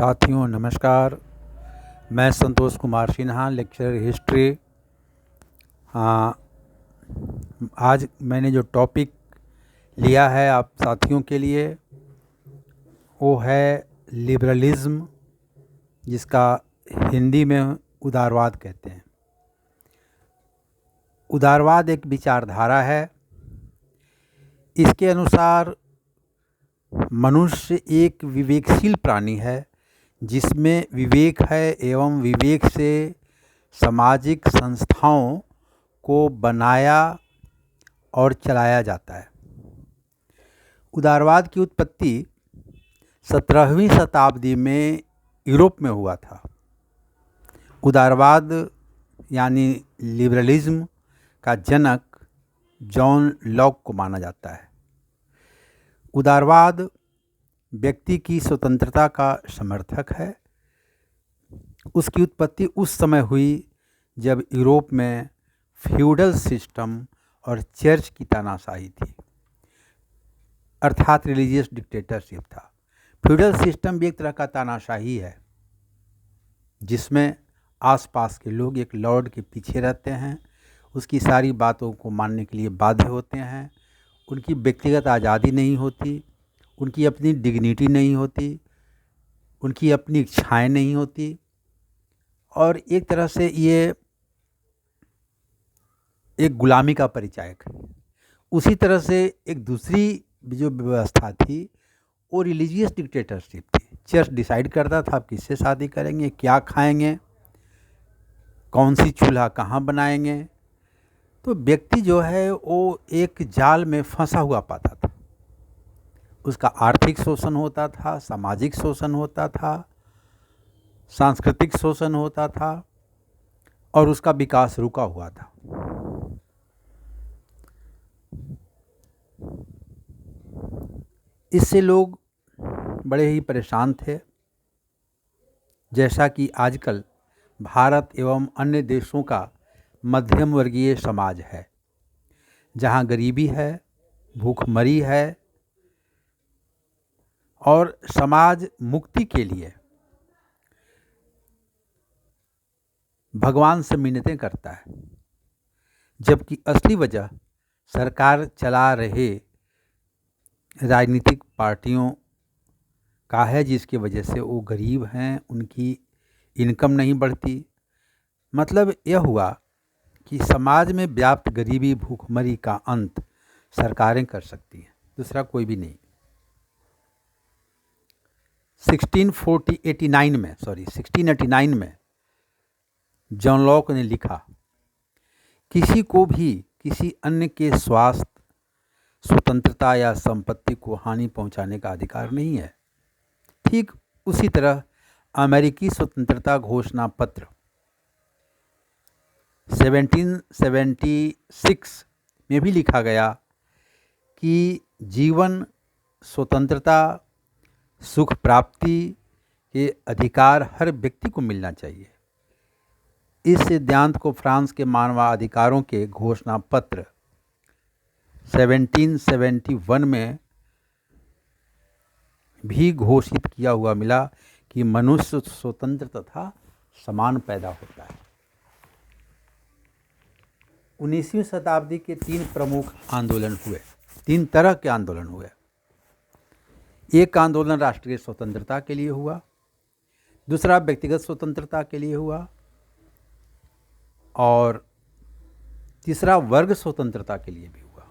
साथियों नमस्कार। मैं संतोष कुमार सिन्हा, लेक्चरर हिस्ट्री। आज मैंने जो टॉपिक लिया है आप साथियों के लिए वो है लिबरलिज्म, जिसका हिंदी में उदारवाद कहते हैं। उदारवाद एक विचारधारा है। इसके अनुसार मनुष्य एक विवेकशील प्राणी है जिसमें विवेक है एवं विवेक से सामाजिक संस्थाओं को बनाया और चलाया जाता है। उदारवाद की उत्पत्ति 17वीं शताब्दी में यूरोप में हुआ था। उदारवाद यानी लिबरलिज्म का जनक जॉन लॉक को माना जाता है। उदारवाद व्यक्ति की स्वतंत्रता का समर्थक है। उसकी उत्पत्ति उस समय हुई जब यूरोप में फ्यूडल सिस्टम और चर्च की तानाशाही थी, अर्थात रिलीजियस डिक्टेटरशिप था। फ्यूडल सिस्टम भी एक तरह का तानाशाही है जिसमें आसपास के लोग एक लॉर्ड के पीछे रहते हैं, उसकी सारी बातों को मानने के लिए बाध्य होते हैं। उनकी व्यक्तिगत आज़ादी नहीं होती, उनकी अपनी डिग्निटी नहीं होती, उनकी अपनी इच्छाएं नहीं होती, और एक तरह से ये एक गुलामी का परिचायक है। उसी तरह से एक दूसरी जो व्यवस्था थी वो रिलीजियस डिक्टेटरशिप थी। चर्च डिसाइड करता था आप किससे शादी करेंगे, क्या खाएंगे, कौन सी चूल्हा कहाँ बनाएंगे। तो व्यक्ति जो है वो एक जाल में फंसा हुआ पाता था। उसका आर्थिक शोषण होता था, सामाजिक शोषण होता था, सांस्कृतिक शोषण होता था और उसका विकास रुका हुआ था। इससे लोग बड़े ही परेशान थे। जैसा कि आजकल भारत एवं अन्य देशों का मध्यम वर्गीय समाज है, जहाँ गरीबी है, भूखमरी है और समाज मुक्ति के लिए भगवान से मिन्नतें करता है, जबकि असली वजह सरकार चला रहे राजनीतिक पार्टियों का है, जिसकी वजह से वो गरीब हैं, उनकी इनकम नहीं बढ़ती। मतलब यह हुआ कि समाज में व्याप्त गरीबी भूखमरी का अंत सरकारें कर सकती हैं, दूसरा कोई भी नहीं। 1689 में जॉन लॉक ने लिखा, किसी को भी किसी अन्य के स्वास्थ्य, स्वतंत्रता या संपत्ति को हानि पहुंचाने का अधिकार नहीं है। ठीक उसी तरह अमेरिकी स्वतंत्रता घोषणा पत्र 1776 में भी लिखा गया कि जीवन, स्वतंत्रता, सुख प्राप्ति के अधिकार हर व्यक्ति को मिलना चाहिए। इस सिद्धांत को फ्रांस के मानवाधिकारों के घोषणा पत्र 1771 में भी घोषित किया हुआ मिला कि मनुष्य स्वतंत्र तथा समान पैदा होता है। 19वीं शताब्दी के 3 प्रमुख आंदोलन हुए, 3 तरह के आंदोलन हुए। एक आंदोलन राष्ट्रीय स्वतंत्रता के लिए हुआ, दूसरा व्यक्तिगत स्वतंत्रता के लिए हुआ और तीसरा वर्ग स्वतंत्रता के लिए भी हुआ।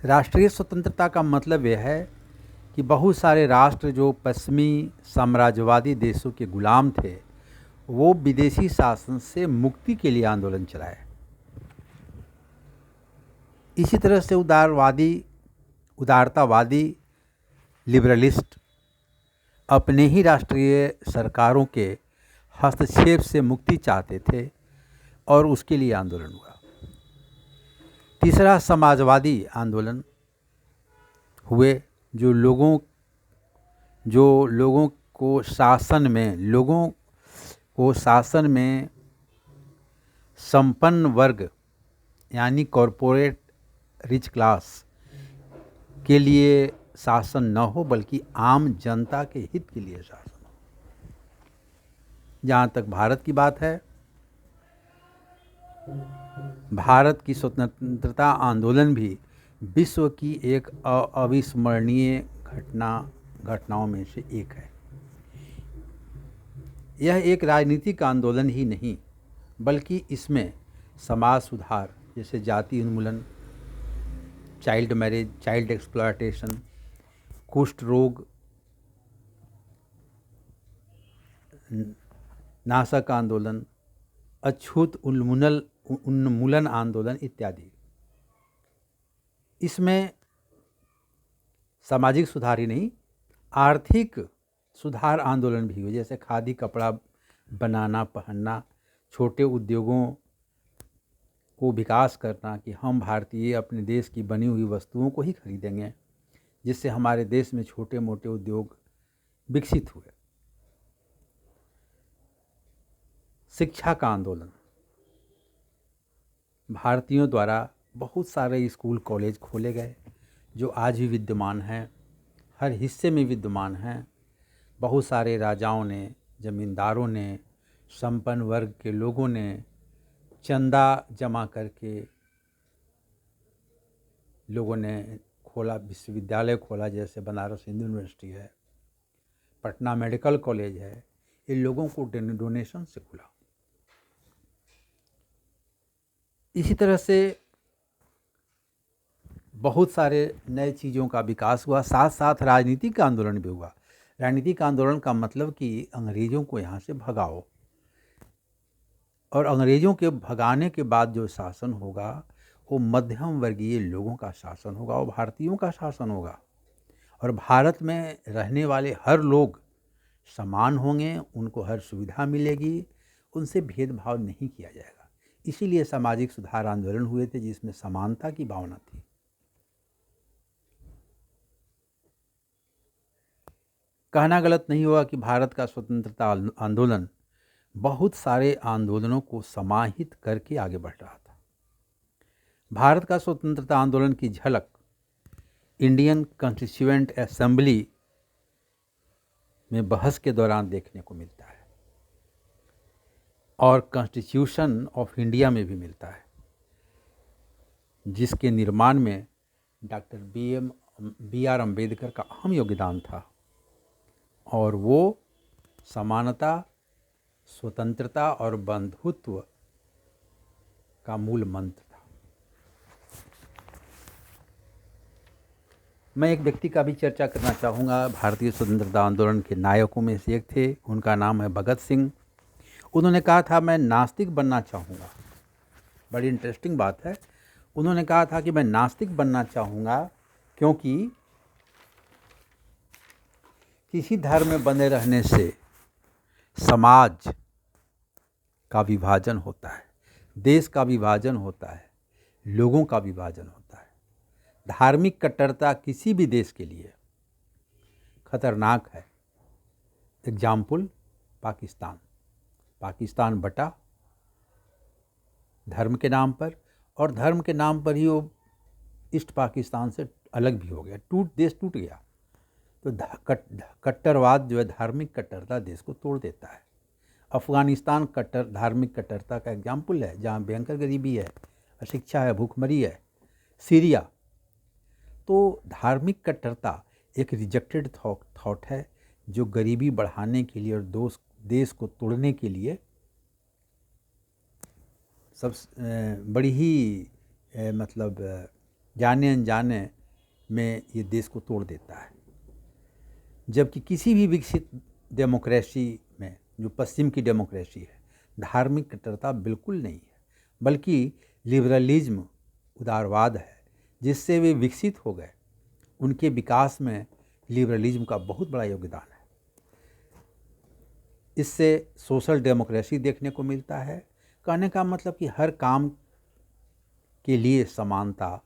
राष्ट्रीय स्वतंत्रता का मतलब यह है कि बहुत सारे राष्ट्र जो पश्चिमी साम्राज्यवादी देशों के गुलाम थे, वो विदेशी शासन से मुक्ति के लिए आंदोलन चलाए। इसी तरह से उदारतावादी लिबरलिस्ट अपने ही राष्ट्रीय सरकारों के हस्तक्षेप से मुक्ति चाहते थे और उसके लिए आंदोलन हुआ। तीसरा समाजवादी आंदोलन हुए, जो लोगों को शासन में संपन्न वर्ग यानी कॉरपोरेट रिच क्लास के लिए शासन न हो बल्कि आम जनता के हित के लिए शासन हो। जहाँ तक भारत की बात है, भारत की स्वतंत्रता आंदोलन भी विश्व की एक अविस्मरणीय घटनाओं में से एक है। यह एक राजनीतिक आंदोलन ही नहीं बल्कि इसमें समाज सुधार जैसे जाति उन्मूलन, चाइल्ड मैरिज, चाइल्ड एक्सप्लॉयटेशन, कुष्ठ रोग नाशक आंदोलन, अछूत उन्मूलन आंदोलन इत्यादि। इसमें सामाजिक सुधार ही नहीं, आर्थिक सुधार आंदोलन भी हुए, जैसे खादी कपड़ा बनाना पहनना, छोटे उद्योगों को विकास करना कि हम भारतीय अपने देश की बनी हुई वस्तुओं को ही खरीदेंगे, जिससे हमारे देश में छोटे मोटे उद्योग विकसित हुए। शिक्षा का आंदोलन, भारतीयों द्वारा बहुत सारे स्कूल कॉलेज खोले गए जो आज भी विद्यमान हैं, हर हिस्से में विद्यमान हैं। बहुत सारे राजाओं ने, जमींदारों ने, संपन्न वर्ग के लोगों ने चंदा जमा करके लोगों ने खोला, विश्वविद्यालय खोला, जैसे बनारस हिंदू यूनिवर्सिटी है, पटना मेडिकल कॉलेज है। इन लोगों को डोनेशन से खुला। इसी तरह से बहुत सारे नए चीज़ों का विकास हुआ, साथ साथ राजनीतिक आंदोलन भी हुआ। राजनीतिक आंदोलन का मतलब कि अंग्रेज़ों को यहाँ से भगाओ, और अंग्रेज़ों के भगाने के बाद जो शासन होगा वो मध्यम वर्गीय लोगों का शासन होगा, वो भारतीयों का शासन होगा। और भारत में रहने वाले हर लोग समान होंगे, उनको हर सुविधा मिलेगी, उनसे भेदभाव नहीं किया जाएगा। इसीलिए सामाजिक सुधार आंदोलन हुए थे जिसमें समानता की भावना थी। कहना गलत नहीं होगा कि भारत का स्वतंत्रता आंदोलन बहुत सारे आंदोलनों को समाहित करके आगे बढ़ रहा था। भारत का स्वतंत्रता आंदोलन की झलक इंडियन कॉन्स्टिट्यूएंट असेंबली में बहस के दौरान देखने को मिलता है और कॉन्स्टिट्यूशन ऑफ इंडिया में भी मिलता है, जिसके निर्माण में डॉक्टर बी.आर. अम्बेडकर का अहम योगदान था। और वो समानता, स्वतंत्रता और बंधुत्व का मूल मंत्र था। मैं एक व्यक्ति का भी चर्चा करना चाहूँगा, भारतीय स्वतंत्रता आंदोलन के नायकों में से एक थे, उनका नाम है भगत सिंह। उन्होंने कहा था मैं नास्तिक बनना चाहूँगा। बड़ी इंटरेस्टिंग बात है। उन्होंने कहा था कि मैं नास्तिक बनना चाहूँगा क्योंकि किसी धर्म में बने रहने से समाज का विभाजन होता है, देश का विभाजन होता है, लोगों का विभाजन होता है। धार्मिक कट्टरता किसी भी देश के लिए खतरनाक है। एग्जाम्पल पाकिस्तान बटा धर्म के नाम पर, और धर्म के नाम पर ही वो ईस्ट पाकिस्तान से अलग भी हो गया, देश टूट गया। तो कट्टरवाद जो है, धार्मिक कट्टरता देश को तोड़ देता है। अफ़गानिस्तान धार्मिक कट्टरता का एग्जाम्पल है, जहाँ भयंकर गरीबी है, अशिक्षा है, भूखमरी है। सीरिया। तो धार्मिक कट्टरता एक रिजेक्टेड थॉट है जो गरीबी बढ़ाने के लिए और देश को तोड़ने के लिए सब बड़ी ही मतलब जाने अनजाने में ये देश को तोड़ देता है। जबकि किसी भी विकसित डेमोक्रेसी में, जो पश्चिम की डेमोक्रेसी है, धार्मिक कट्टरता बिल्कुल नहीं है, बल्कि लिबरलिज्म, उदारवाद है, जिससे वे विकसित हो गए। उनके विकास में लिबरलिज्म का बहुत बड़ा योगदान है। इससे सोशल डेमोक्रेसी देखने को मिलता है। कहने का मतलब कि हर काम के लिए समानता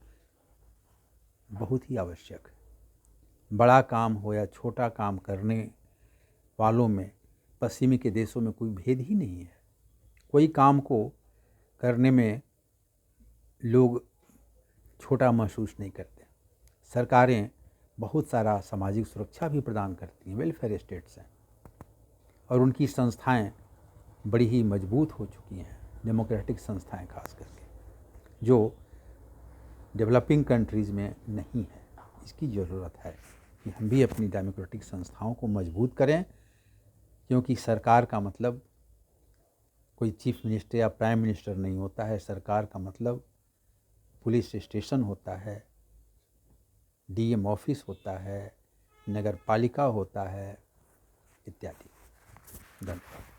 बहुत ही आवश्यक है। बड़ा काम हो या छोटा काम करने वालों में पश्चिमी के देशों में कोई भेद ही नहीं है। कोई काम को करने में लोग छोटा महसूस नहीं करते। सरकारें बहुत सारा सामाजिक सुरक्षा भी प्रदान करती हैं, वेलफेयर स्टेट्स हैं, और उनकी संस्थाएं बड़ी ही मजबूत हो चुकी हैं, डेमोक्रेटिक संस्थाएं खास करके, जो डेवलपिंग कंट्रीज़ में नहीं है। इसकी ज़रूरत है कि हम भी अपनी डेमोक्रेटिक संस्थाओं को मजबूत करें, क्योंकि सरकार का मतलब कोई चीफ मिनिस्टर या प्राइम मिनिस्टर नहीं होता है। सरकार का मतलब पुलिस स्टेशन होता है, डीएम ऑफिस होता है, नगर पालिका होता है, इत्यादि। धन्यवाद।